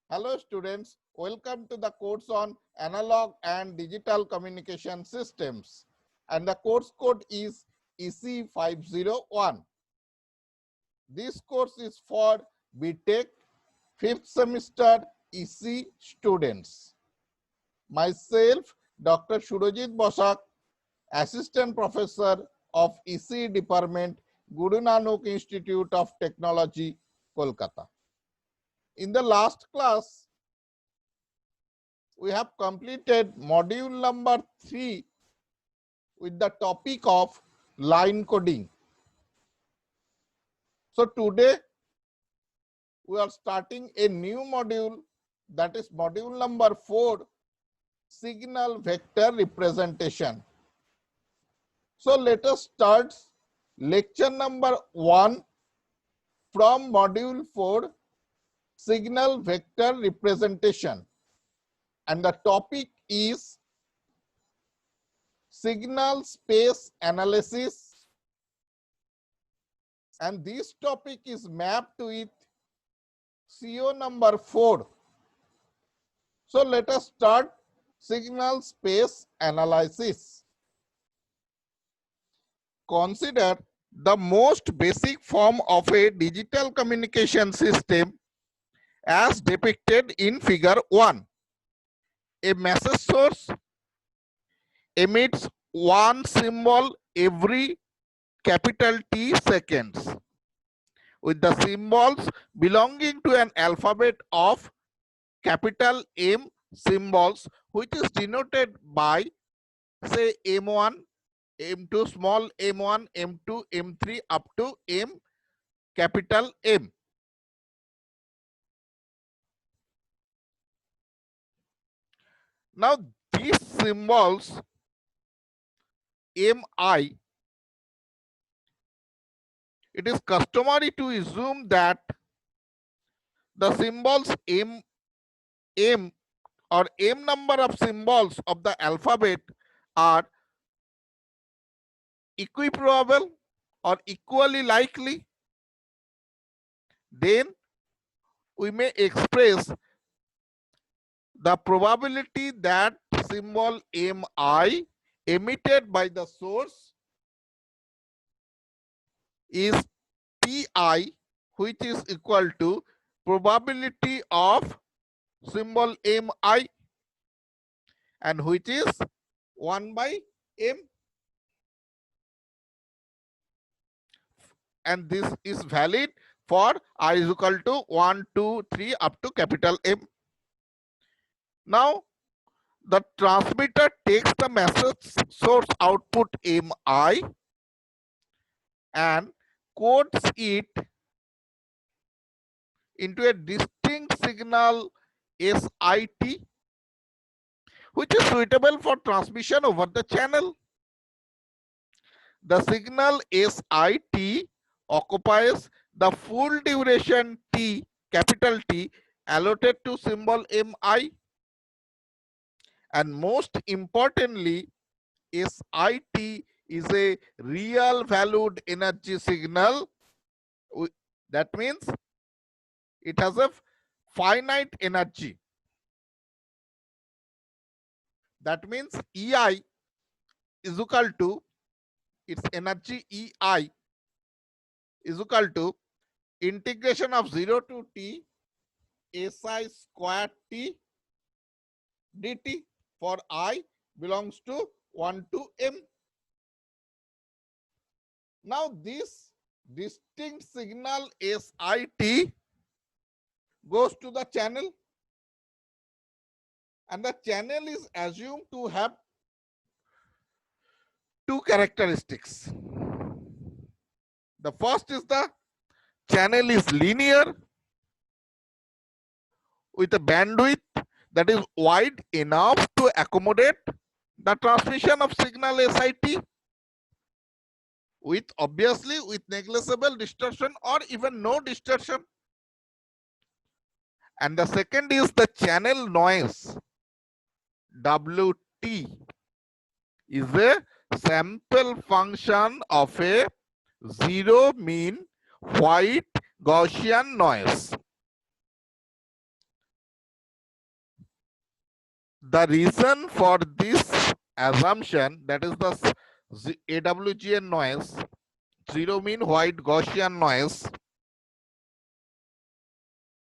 Hello students, welcome to the course on analog and digital communication systems, and the course code is EC501. This course is for BTech 5th semester EC students. Myself, Dr. Surojit Bosak, Assistant Professor of EC Department, Guru Nanak Institute of Technology, Kolkata. In the last class, we have completed module number 3 with the topic of line coding. So today we are starting a new module, that is module number 4, signal vector representation. So let us start lecture number 1 from module 4, signal vector representation, and the topic is signal space analysis, and this topic is mapped with CO number 4. So let us start signal space analysis. Consider the most basic form of a digital communication system as depicted in figure 1. A message source emits one symbol every capital T seconds, with the symbols belonging to an alphabet of capital M symbols, which is denoted by, say, M1, M2, small m1, M2, M3 up to M capital M. Now these symbols MI, it is customary to assume that the symbols M or M number of symbols of the alphabet are equiprobable or equally likely. Then we may express the probability that symbol MI emitted by the source is PI, which is equal to probability of symbol MI, and which is 1 by M, and this is valid for I is equal to 1, 2, 3 up to capital M. Now the transmitter takes the message source output MI and codes it into a distinct signal SIT, which is suitable for transmission over the channel. The signal SIT occupies the full duration T, capital T, allotted to symbol MI, and most importantly, SIT is a real valued energy signal. That means it has a finite energy. That means EI is equal to its energy, EI is equal to integration of 0 to T SI square T dt for I belongs to 1 to M. Now this distinct signal SIT goes to the channel, and the channel is assumed to have two characteristics. The first is the channel is linear with a bandwidth that is wide enough to accommodate the transmission of signal SIT with obviously with negligible distortion or even no distortion. And the second is the channel noise WT is a sample function of a zero mean white Gaussian noise. The reason for this assumption, that is the AWGN noise, zero mean white Gaussian noise,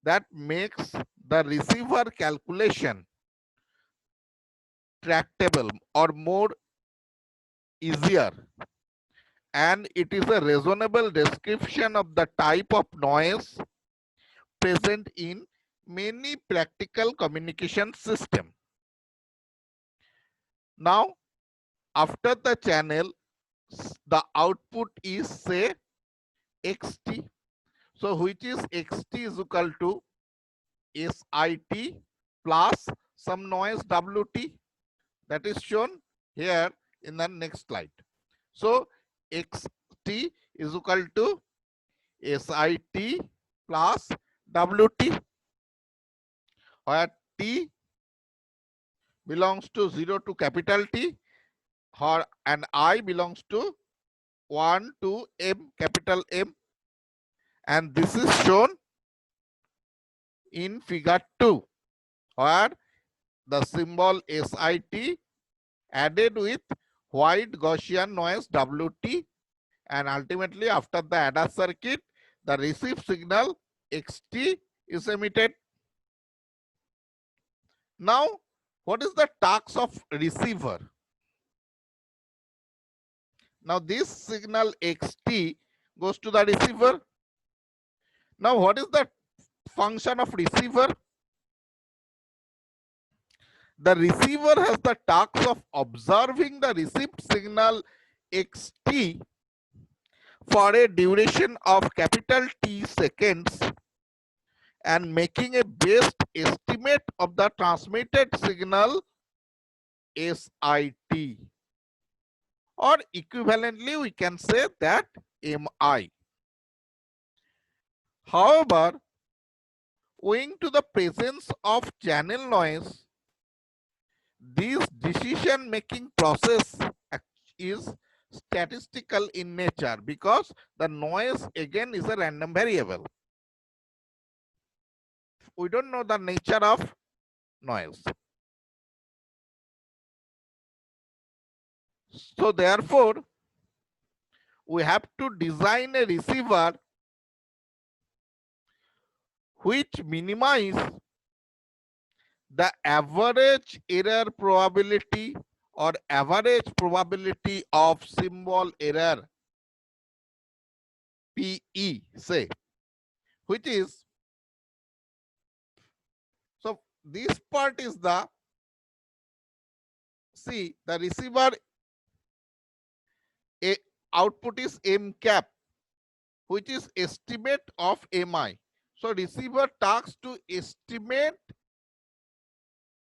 that makes the receiver calculation tractable or more easier, and it is a reasonable description of the type of noise present in many practical communication system. Now, after the channel, the output is say xt. So which is xt is equal to SIT plus some noise WT, that is shown here in the next slide. So xt is equal to SIT plus WT, where T belongs to 0 to capital T, and I belongs to 1 to M, capital M, and this is shown in figure 2, where the symbol SIT added with white Gaussian noise WT, and ultimately after the adder circuit, the received signal XT is emitted. Now, what is the task of receiver? Now this signal XT goes to the receiver. Now what is the function of receiver? The receiver has the task of observing the received signal XT for a duration of capital T seconds and making a best estimate of the transmitted signal SIT, or equivalently we can say that MI. However, owing to the presence of channel noise, this decision making process is statistical in nature because the noise again is a random variable. We don't know the nature of noise. So therefore, we have to design a receiver which minimize the average error probability or average probability of symbol error, PE, say, which is, so this part is the, see, the receiver output is M cap, which is estimate of MI. So receiver task to estimate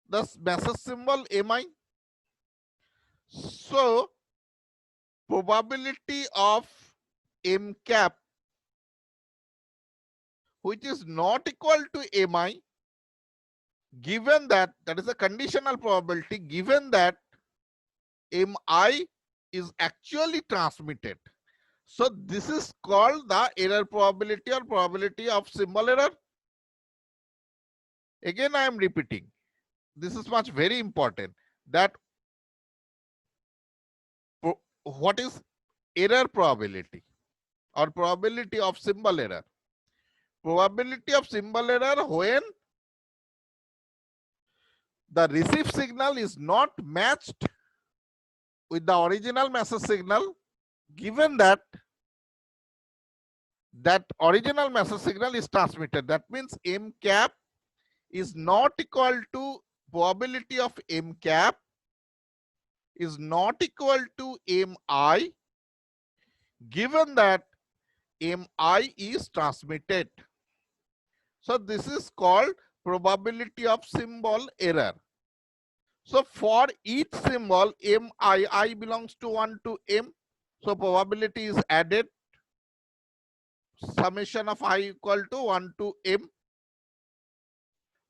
the message symbol MI. So probability of M cap, which is not equal to MI, given that, that is a conditional probability, given that MI is actually transmitted. So this is called the error probability or probability of symbol error. Again, I am repeating, this is much very important, that what is error probability or probability of symbol error? Probability of symbol error when the received signal is not matched with the original message signal, given that that original message signal is transmitted. That means M cap is not equal to, probability of M cap is not equal to MI, given that MI is transmitted. So this is called probability of symbol error. So for each symbol MI, I belongs to 1 to M. So probability is added, summation of I equal to 1 to M.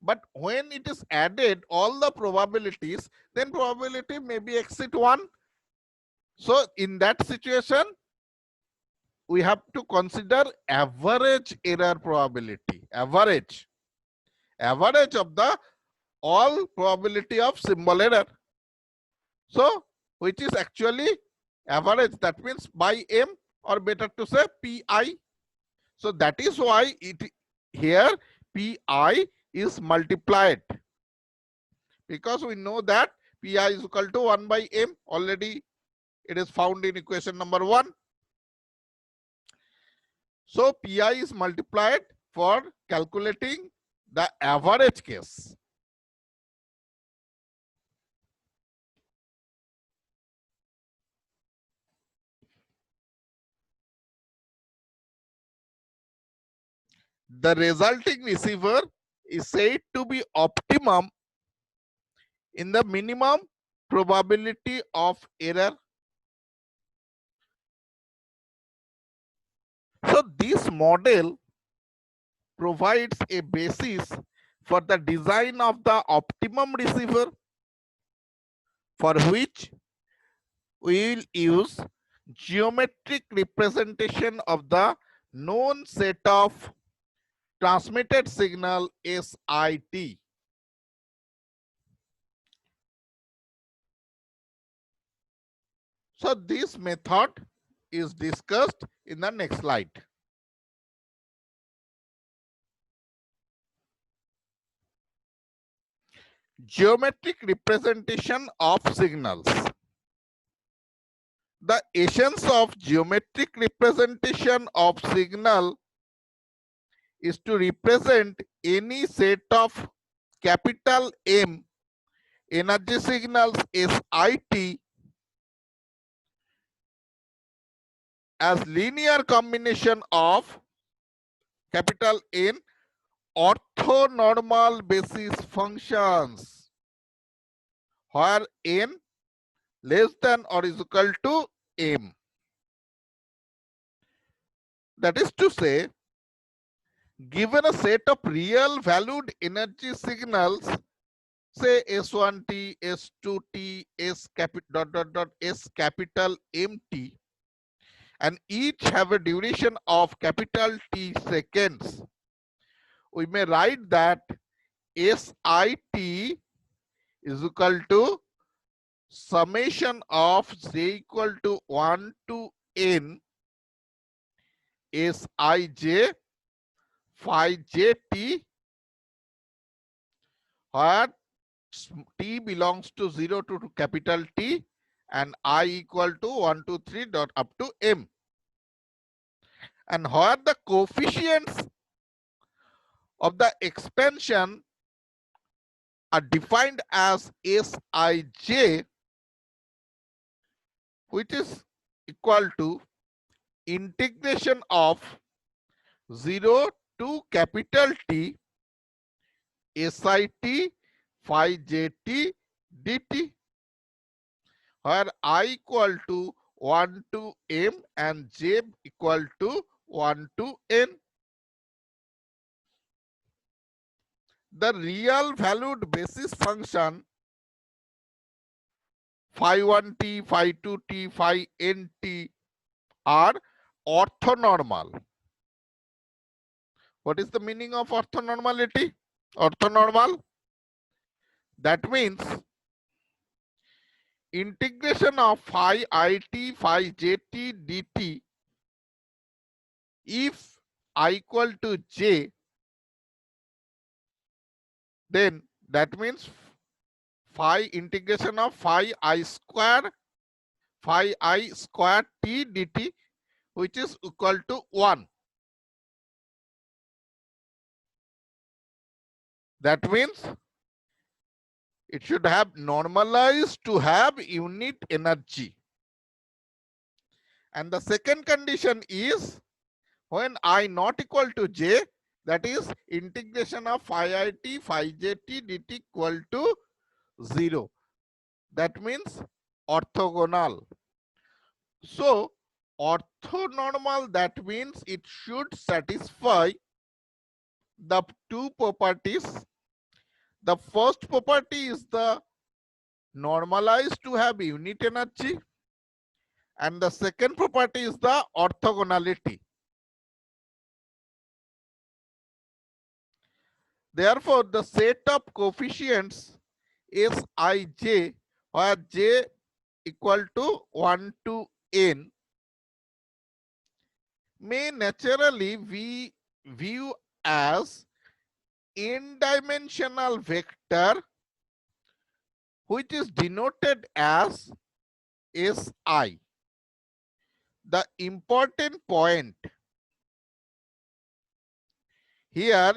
But when it is added all the probabilities, then probability may be exceed 1. So in that situation, we have to consider average error probability, average of the all probability of symbol error. So which is actually average, that means by M, or better to say Pi. So that is why it here Pi is multiplied, because we know that Pi is equal to 1 by M. Already it is found in equation number 1. So Pi is multiplied for calculating the average case. The resulting receiver is said to be optimum in the minimum probability of error. So this model provides a basis for the design of the optimum receiver, for which we will use geometric representation of the known set of transmitted signal SIT. So this method is discussed in the next slide. Geometric representation of signals. The essence of geometric representation of signal is to represent any set of capital M energy signals SIT as linear combination of capital N orthonormal basis functions, where N less than or is equal to M. That is to say, given a set of real valued energy signals, say S1t, S2t, S capital MT, and each have a duration of capital T seconds, we may write that SIT is equal to summation of j equal to 1 to n Sij phi j where t belongs to 0 to capital T and I equal to 1 to 3 dot up to m, and where the coefficients of the expansion are defined as Sij, which is equal to integration of 0 to capital T SIT phi j dt, where I equal to 1 to m and j equal to 1 to n. The real valued basis function phi 1t, phi 2t, phi nt are orthonormal. What is the meaning of orthonormality? Orthonormal, that means integration of phi it phi jt dt, if I equal to j, then that means phi integration of phi I square t dt, which is equal to 1. That means it should have normalized to have unit energy. And the second condition is when I not equal to j, that is integration of phi it phi jt dt equal to 0. That means orthogonal. So orthonormal, that means it should satisfy the two properties. The first property is the normalized to have unit energy, and the second property is the orthogonality. Therefore, the set of coefficients Sij, where j equal to 1 to n, may naturally be viewed as n-dimensional vector, which is denoted as Si. The important point here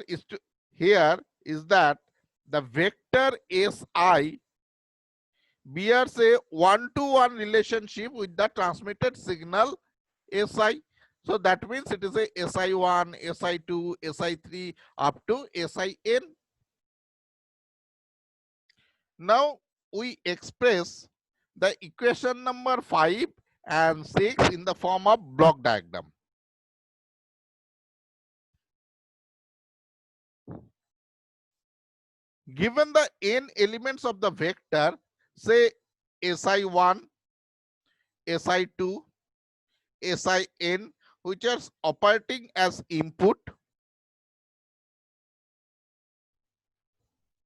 is that the vector Si bears a one-to-one relationship with the transmitted signal Si. So that means it is a Si1, Si2, Si3 up to Sin. Now we express the equation number 5 and 6 in the form of block diagram. Given the n elements of the vector, say Si1, Si2, Sin, which are operating as input,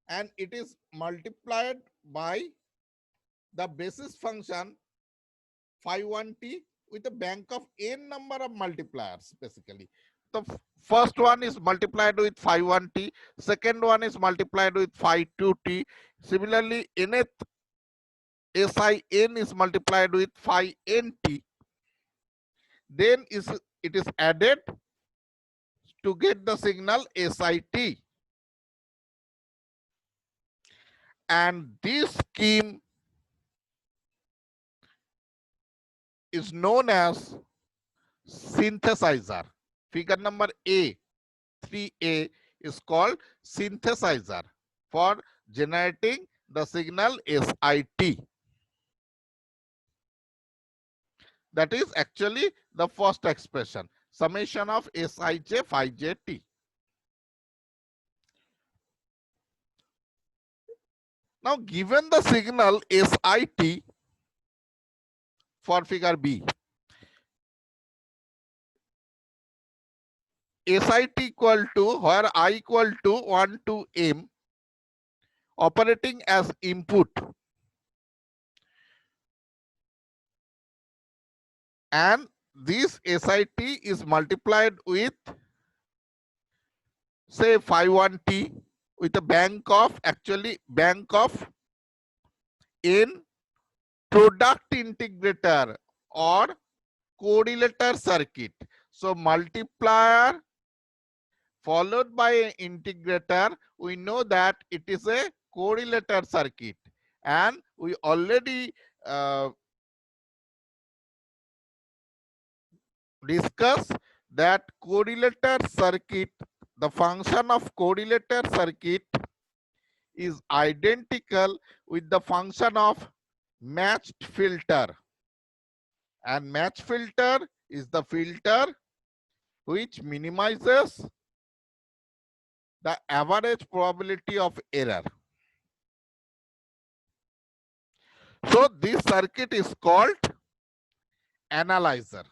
and it is multiplied by the basis function phi 1t with a bank of n number of multipliers. Basically, the first one is multiplied with phi 1t, second one is multiplied with phi 2t. Similarly, nth Sin is multiplied with phi nt, then it is added to get the signal SIT. And this scheme is known as synthesizer. Figure number A, 3A, is called synthesizer for generating the signal SIT. That is actually the first expression, summation of Sij phi j_t. Now, given the signal SIT for figure B, SIT equal to, where I equal to 1 to m, operating as input, and this SIT is multiplied with say phi 1t with a bank of n product integrator or correlator circuit. So multiplier followed by an integrator, we know that it is a correlator circuit, and we already discussed that correlator circuit, the function of correlator circuit is identical with the function of matched filter, and matched filter is the filter which minimizes the average probability of error. So this circuit is called analyzer.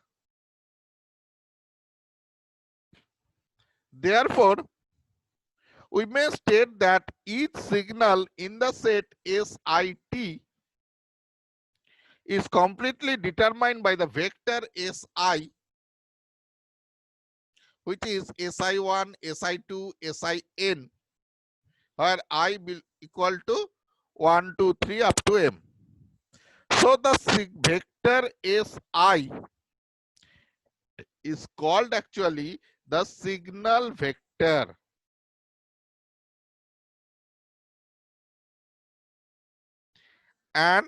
Therefore, we may state that each signal in the set SIT is completely determined by the vector Si, which is Si1, Si2, Sin, where I will equal to 1, 2, 3 up to m. So the vector Si is called actually the signal vector. And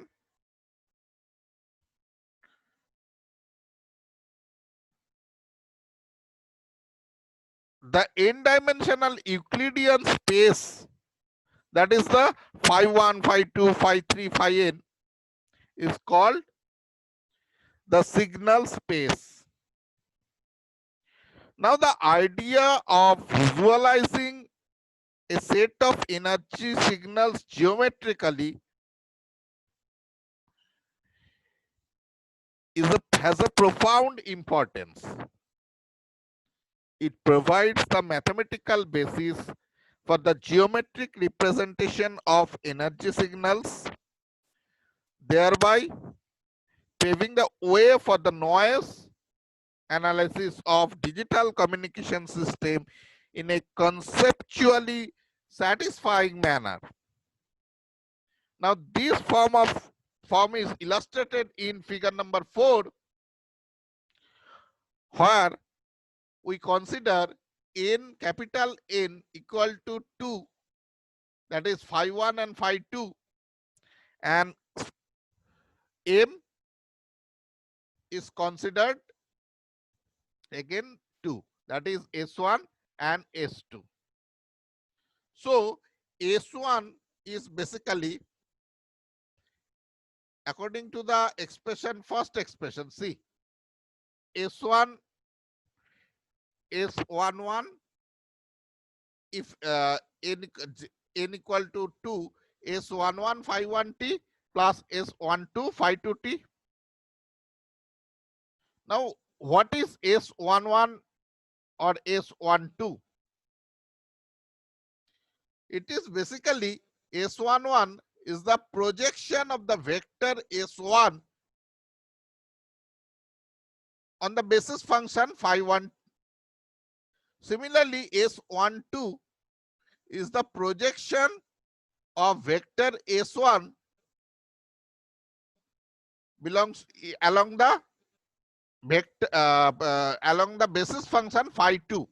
the n-dimensional Euclidean space, that is the phi 1, phi 2, phi 3, phi n, is called the signal space. Now the idea of visualizing a set of energy signals geometrically has a profound importance. It provides the mathematical basis for the geometric representation of energy signals, thereby paving the way for the noise analysis of digital communication system in a conceptually satisfying manner. Now, this form is illustrated in figure number 4, where we consider n capital N equal to 2, that is phi 1 and phi 2, and m is considered again 2, that is S1 and S2. So S1 is basically, according to the expression, first expression, see, S1 S11, if n equal to 2, S11 phi 1t plus S12 phi 2t. Now, what is S11 or S12? It is basically S11 is the projection of the vector S1 on the basis function phi 1. Similarly, S12 is the projection of vector S1 belongs along the vector along the basis function phi 2.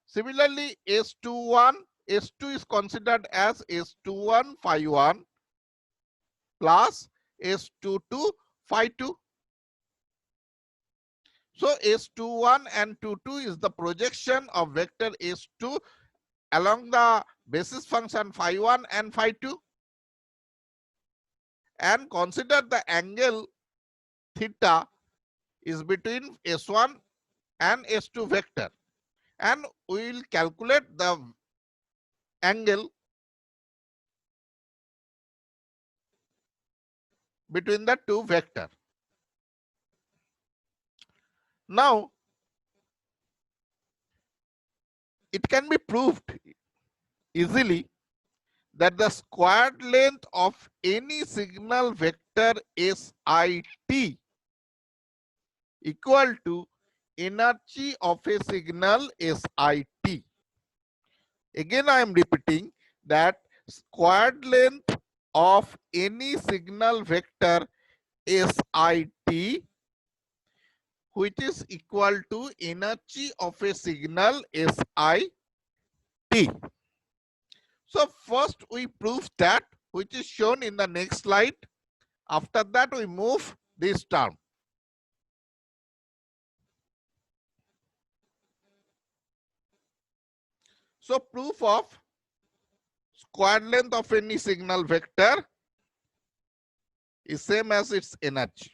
Similarly, S2 is considered as S21 phi 1 plus S22 phi 2. So S21 and 22 is the projection of vector S2 along the basis function phi 1 and phi 2. And consider the angle theta is between S1 and S2 vector. And we will calculate the angle between the two vector. Now, it can be proved easily that the squared length of any signal vector SIT equal to energy of a signal SIT. Again, I am repeating that squared length of any signal vector SIT, which is equal to energy of a signal SIT. So first we prove that, which is shown in the next slide. After that we move this term. So proof of squared length of any signal vector is same as its energy.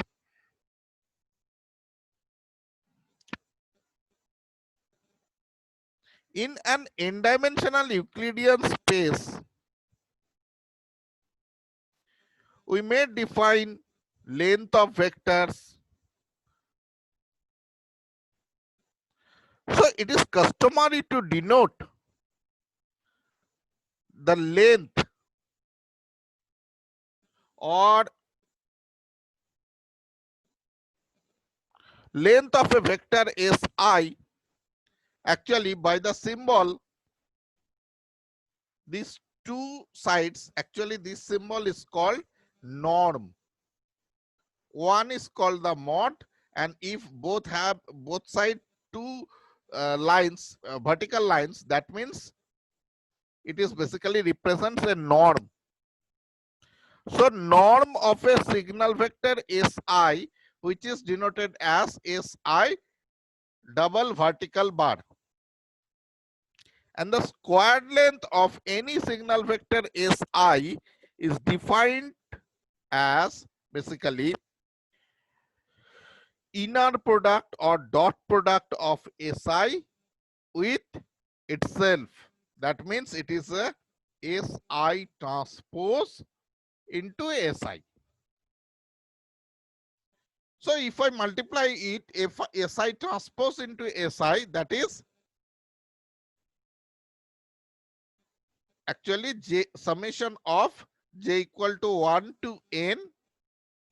In an n-dimensional Euclidean space, we may define length of vectors. So it is customary to denote the length or length of a vector Si actually by the symbol, these two sides, actually this symbol is called norm. One is called the mod, and if both side two lines, vertical lines, that means it is basically represents a norm. So norm of a signal vector Si, which is denoted as Si double vertical bar, and the squared length of any signal vector Si is defined as basically inner product or dot product of Si with itself. That means it is a Si transpose into Si. So if I multiply it, if Si transpose into Si, that is actually j summation of j equal to 1 to n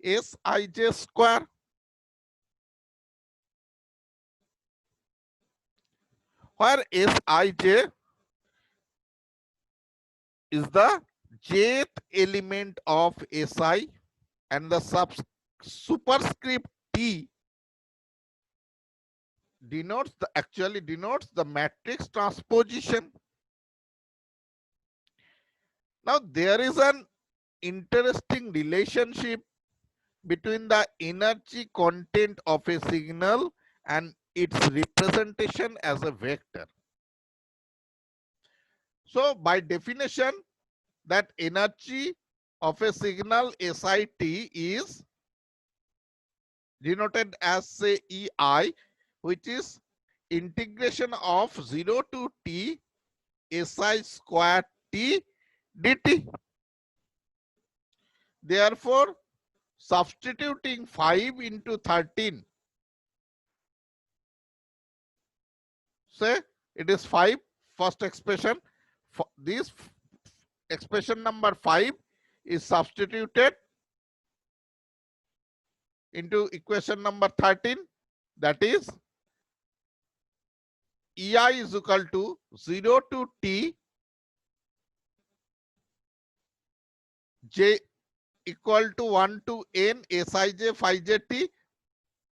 Sij square, where Sij is the jth element of Si and the superscript T denotes the matrix transposition. Now there is an interesting relationship between the energy content of a signal and its representation as a vector. So by definition, that energy of a signal SIT is denoted as say EI, which is integration of 0 to t SI square t dt. Therefore, substituting 5 into 13, say it is 5, first expression, this expression number 5 is substituted into equation number 13, that is EI is equal to 0 to t j equal to 1 to n Sij phi j t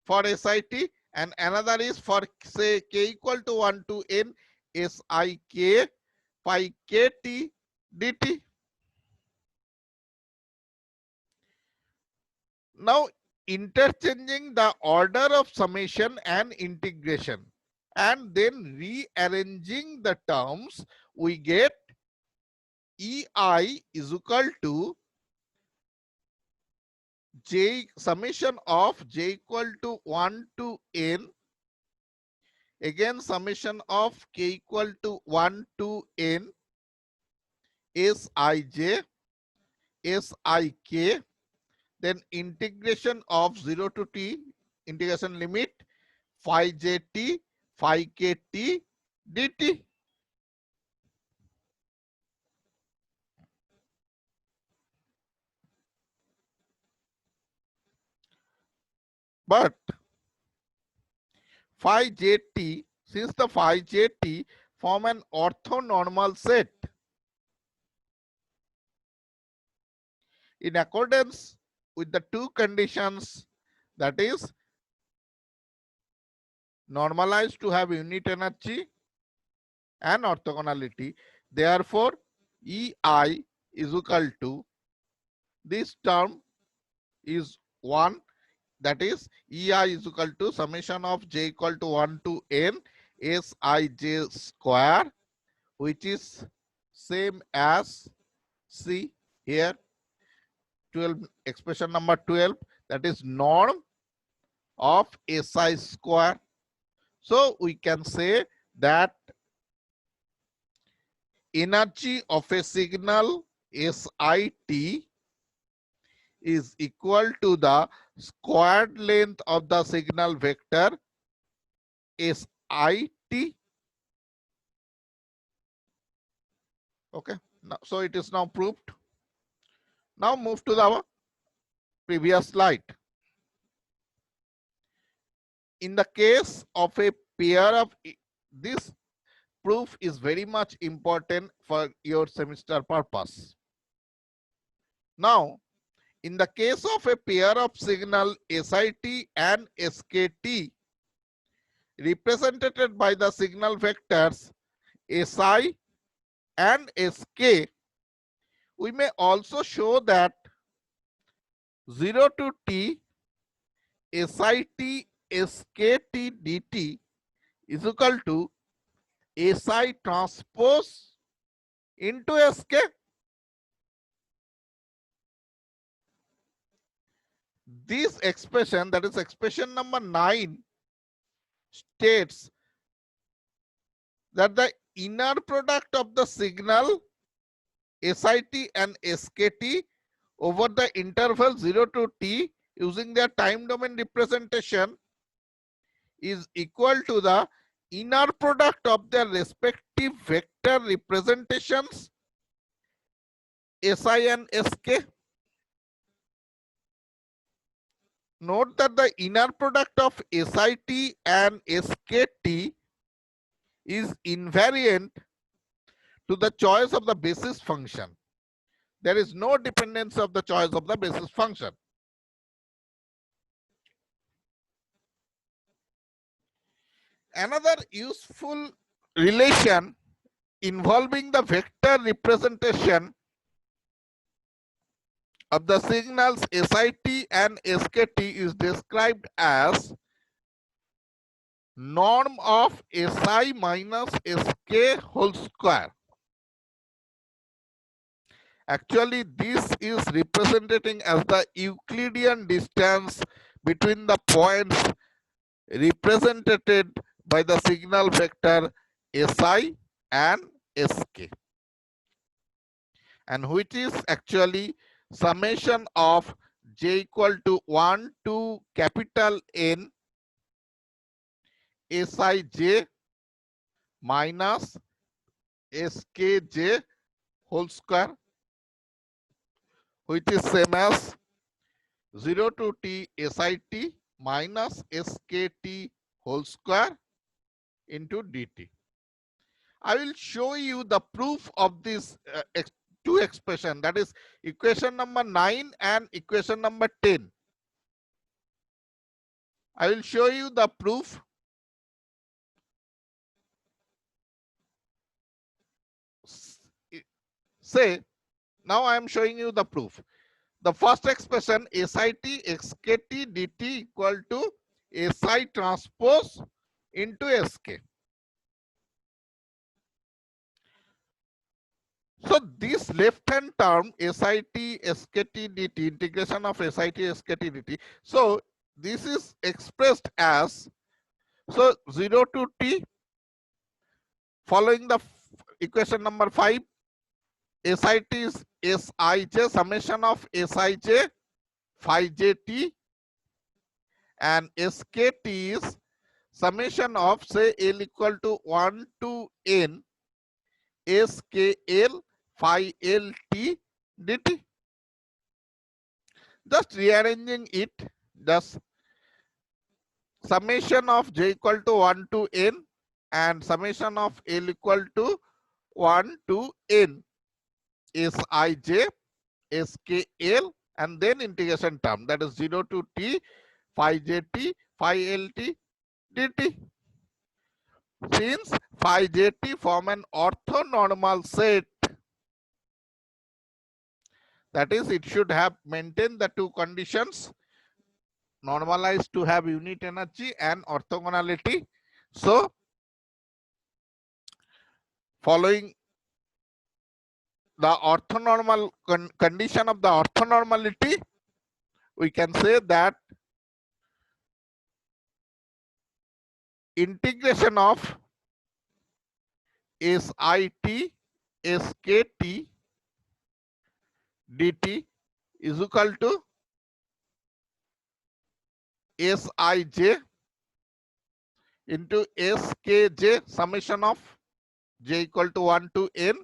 for SIT, and another is for say k equal to 1 to n Sik phi kt dt. Now interchanging the order of summation and integration and then rearranging the terms, we get EI is equal to j summation of j equal to 1 to n, again summation of k equal to 1 to n Sij Sik, then integration of 0 to t, integration limit phi jt phi kt dt. But phi jt, since the phi jt form an orthonormal set, in accordance with the two conditions, that is normalized to have unit energy and orthogonality, therefore EI is equal to, this term is 1, that is EI is equal to summation of j equal to 1 to n Sij square, which is same as C here 12, expression number 12, that is norm of Si square. So we can say that energy of a signal SIT is equal to the squared length of the signal vector SIT. Okay, now, so it is now proved. Now move to the previous slide. In the case of a pair of, this proof is very much important for your semester purpose. Now, in the case of a pair of signal SIT and SKT represented by the signal vectors SI and SK, we may also show that 0 to t SIT SKT dt is equal to SI transpose into SK. This expression, that is expression number 9, states that the inner product of the signal SIT and SKT over the interval 0 to t using their time domain representation is equal to the inner product of their respective vector representations Si and Sk. Note that the inner product of SIT and SKT is invariant to the choice of the basis function. There is no dependence of the choice of the basis function. Another useful relation involving the vector representation of the signals SIT and SKT is described as norm of Si minus Sk whole square. Actually, this is representing as the Euclidean distance between the points represented by the signal vector Si and Sk, and which is actually summation of j equal to 1 to capital N Sij minus Skj whole square, which is same as 0 to t SIT minus SKT whole square into dt. I will show you the proof of this two expression, that is equation number 9 and equation number 10. I will show you the proof. Say, now I am showing you the proof. The first expression SIT SKT dt equal to SI transpose into SK. So this left hand term SIT SKT dt, integration of SIT SKT dt. So this is expressed as, so 0 to t, following the equation number 5, SIT is Sij, summation of Sij phi j and Skt is summation of, say, L equal to 1 to N SKL phi LT dt. Just rearranging it, just summation of j equal to 1 to N and summation of L equal to 1 to N Sij SKL and then integration term, that is 0 to t phi jt phi lt dt. Since phi jt form an orthonormal set, that is, it should have maintained the two conditions, normalized to have unit energy and orthogonality. So following the orthonormal condition of the orthonormality, we can say that integration of SIT SKT dt is equal to Sij into Skj summation of j equal to 1 to N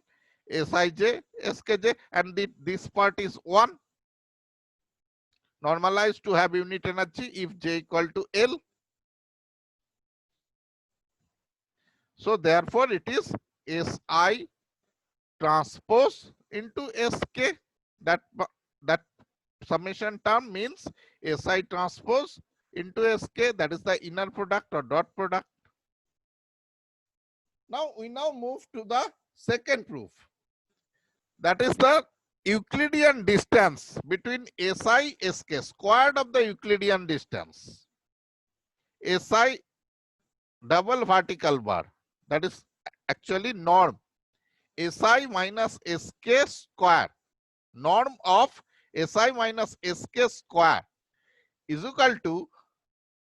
Sij Skj, and this part is 1, normalized to have unit energy if j equal to L. So therefore it is Si transpose into Sk. That summation term means Si transpose into Sk, that is the inner product or dot product. Now we move to the second proof, that is the Euclidean distance between Si Sk, squared of the Euclidean distance. Si double vertical bar, that is actually norm Si minus Sk square, norm of Si minus Sk square is equal to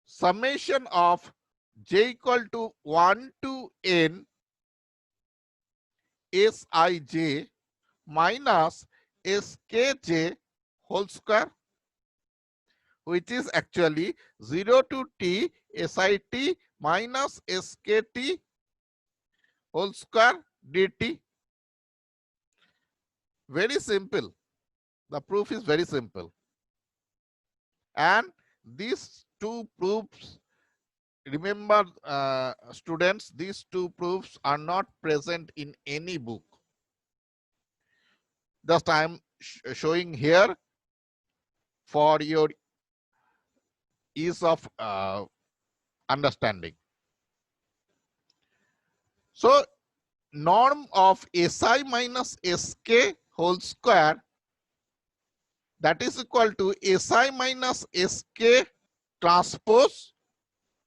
summation of j equal to 1 to N Sij minus Skj whole square, which is actually 0 to t SIT minus Skt whole square dt. Very simple. The proof is very simple. And these two proofs, remember students, these two proofs are not present in any book. Just I am showing here for your ease of understanding. So norm of Si minus Sk whole square, that is equal to Si minus Sk transpose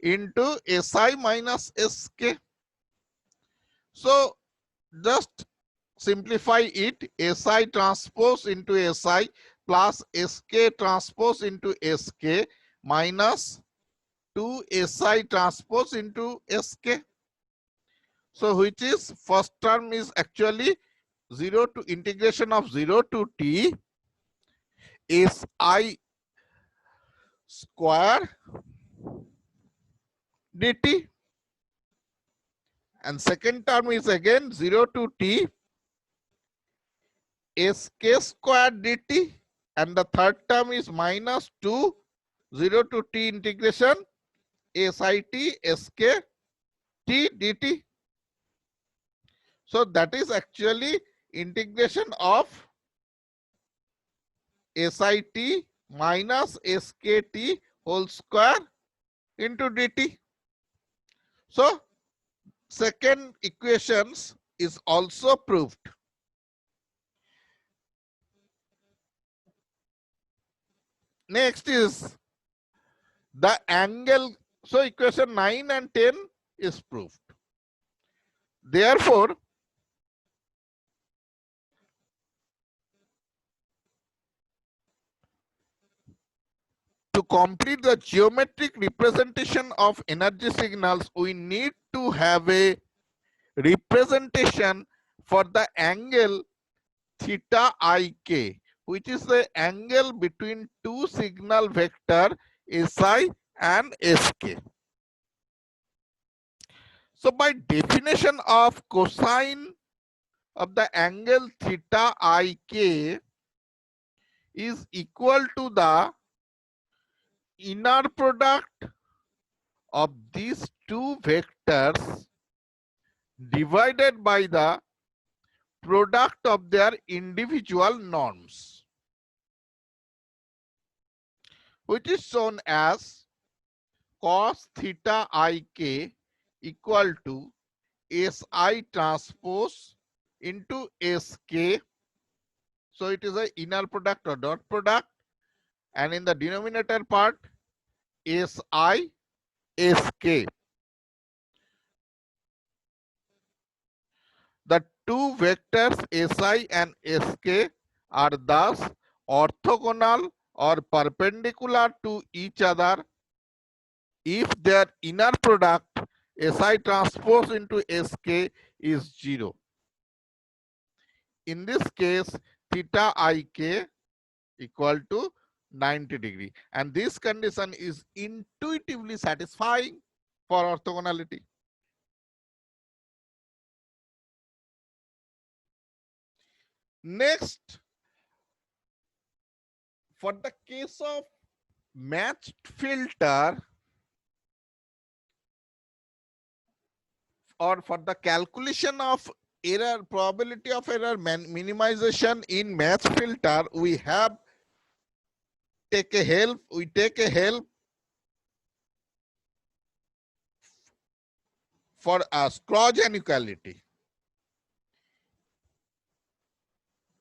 into Si minus Sk. So just simplify it. Si transpose into Si plus Sk transpose into Sk minus 2 Si transpose into Sk. So which is first term is actually 0 to integration of 0 to t Si square dt, and second term is again 0 to t Sk square dt, and the third term is minus 2 0 to t integration Sit Sk t dt. So that is actually integration of Sit minus Skt whole square into dt. So second equations is also proved. Next is the angle. So equation 9 and 10 is proved. Therefore, to complete the geometric representation of energy signals, we need to have a representation for the angle theta ik, which is the angle between two signal vector Si and Sk. So by definition of cosine of the angle theta ik is equal to the inner product of these two vectors divided by the product of their individual norms, which is shown as cos theta ik equal to Si transpose into Sk. So it is a inner product or dot product, and in the denominator part Si Sk. The two vectors Si and Sk are thus orthogonal or perpendicular to each other if their inner product Si transpose into Sk is 0. In this case, theta ik equal to 90 degree, and this condition is intuitively satisfying for orthogonality. Next, for the case of matched filter, or for the calculation of error, probability of error minimization in match filter, we take a help for a Scrooge inequality.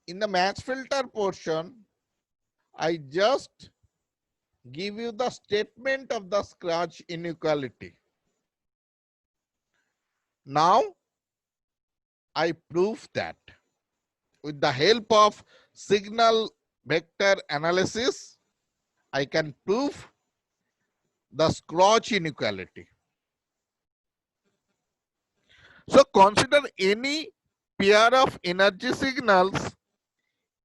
In the match filter portion, I just give you the statement of the Scrooge inequality. Now I prove that with the help of signal vector analysis, I can prove the Scrooge inequality. So consider any pair of energy signals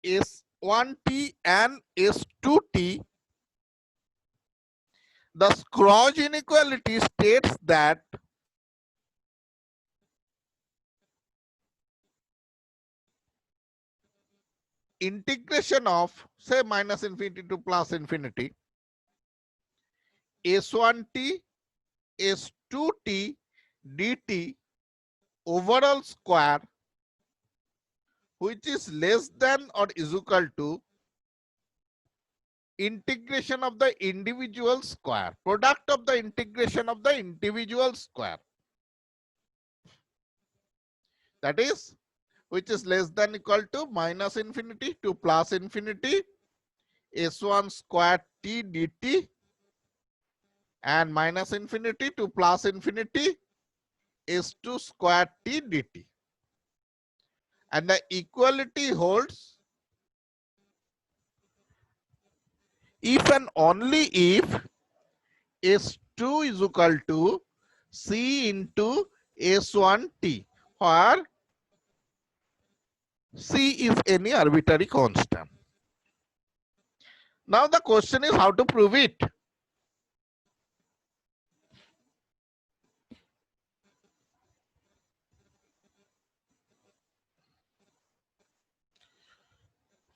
S1t and S2t. The Scrooge inequality states that integration of say minus infinity to plus infinity s1t s2t dt overall square which is less than or is equal to integration of the individual square, product of the integration of the individual square, that is which is less than equal to minus infinity to plus infinity s1 square t dt and minus infinity to plus infinity s2 square t dt, and the equality holds if and only if s2 is equal to c into s1t, where c is any arbitrary constant. Now the question is how to prove it.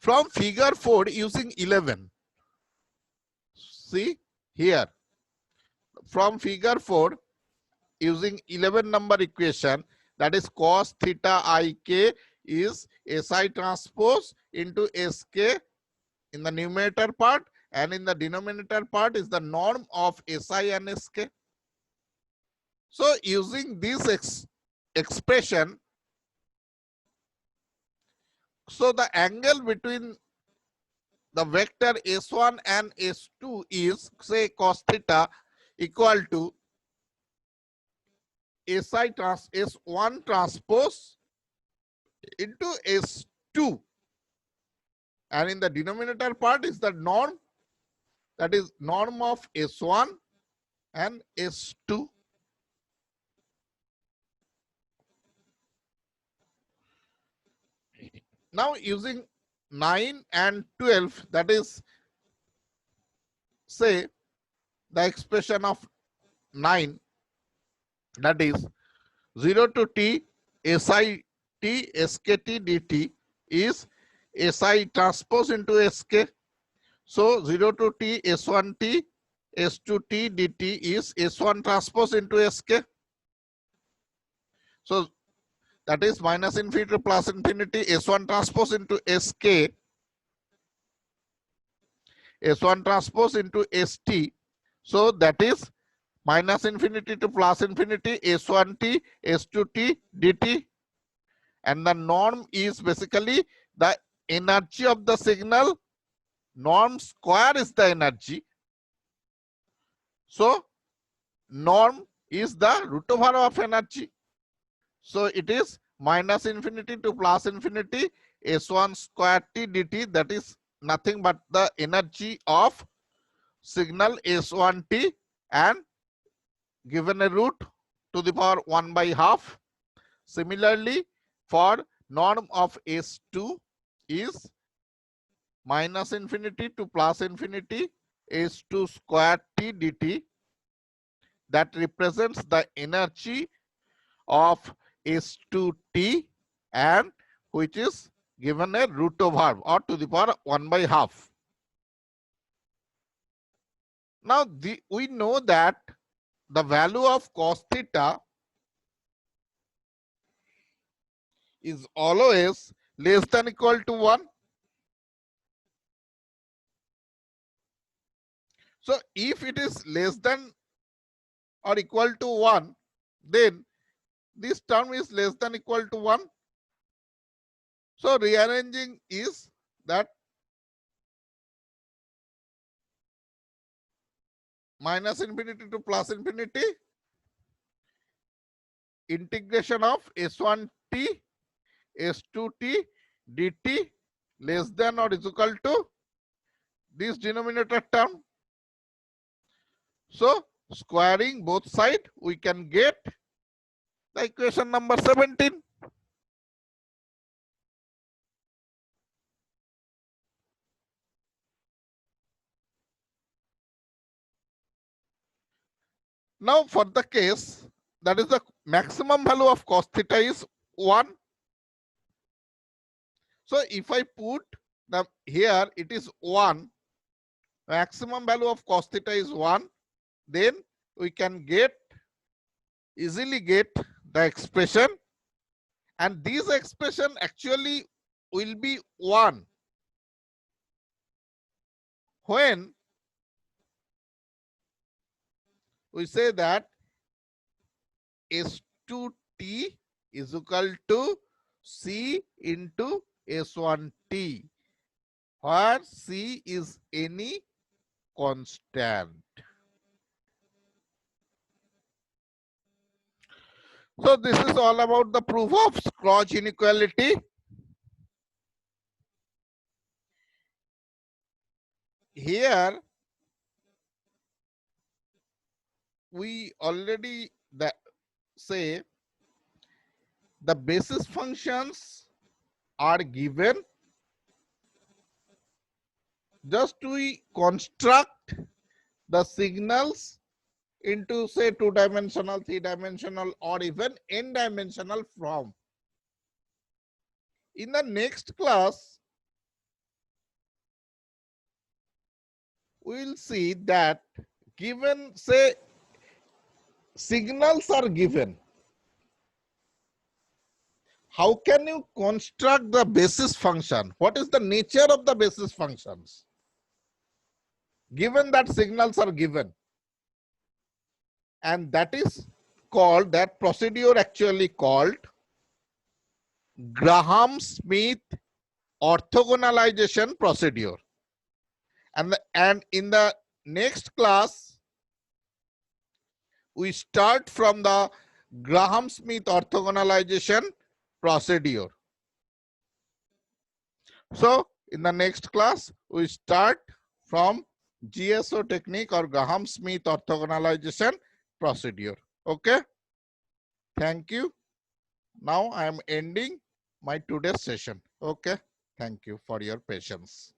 From figure 4 using 11, see here, from figure 4 using 11 number equation, that is cos theta ik is si transpose into sk in the numerator part, and in the denominator part is the norm of si and sk. So using this expression, so the angle between the vector s1 and s2 is say cos theta equal to s1 transpose into s2, and in the denominator part is the norm, that is norm of s1 and s2. Now using 9 and 12, that is say the expression of 9, that is 0 to t si t skt dt is si transpose into sk. So 0 to t s1t s2t dt is s1 transpose into sk. So that is minus infinity to plus infinity s1 transpose into sk, s1 transpose into st. So that is minus infinity to plus infinity s1t s2t dt, and the norm is basically the energy of the signal. Norm square is the energy. So norm is the root over of energy. So it is minus infinity to plus infinity s1 square t dt, that is nothing but the energy of signal s1t, and given a root to the power 1 by half. Similarly, for norm of s2 is minus infinity to plus infinity s2 square t dt, that represents the energy of s2t, and which is given a root over or to the power 1 by half. Now we know that the value of cos theta is always less than equal to 1. So if it is less than or equal to 1, then this term is less than equal to 1. So rearranging is that minus infinity to plus infinity integration of s1t s2t dt less than or is equal to this denominator term. So squaring both sides, we can get the equation number 17. Now for the case that is the maximum value of cos theta is 1. So if I put Now here it is 1. Maximum value of cos theta is 1. Then we can easily get the expression, and this expression actually will be 1 when we say that S2t is equal to C into S1t, where C is any constant. So this is all about the proof of Scrooge inequality. Here we already say the basis functions are given. Just we construct the signals into say 2-dimensional, 3-dimensional, or even n-dimensional form. In the next class, we will see that given say signals are given, how can you construct the basis function? What is the nature of the basis functions? Given that signals are given, and that is called, that procedure actually called Graham-Smith orthogonalization procedure. And in the next class, we start from the Graham-Smith orthogonalization procedure. So in the next class, we start from GSO technique or Graham-Smith orthogonalization procedure. Okay. Thank you. Now I am ending my today's session. Okay. Thank you for your patience.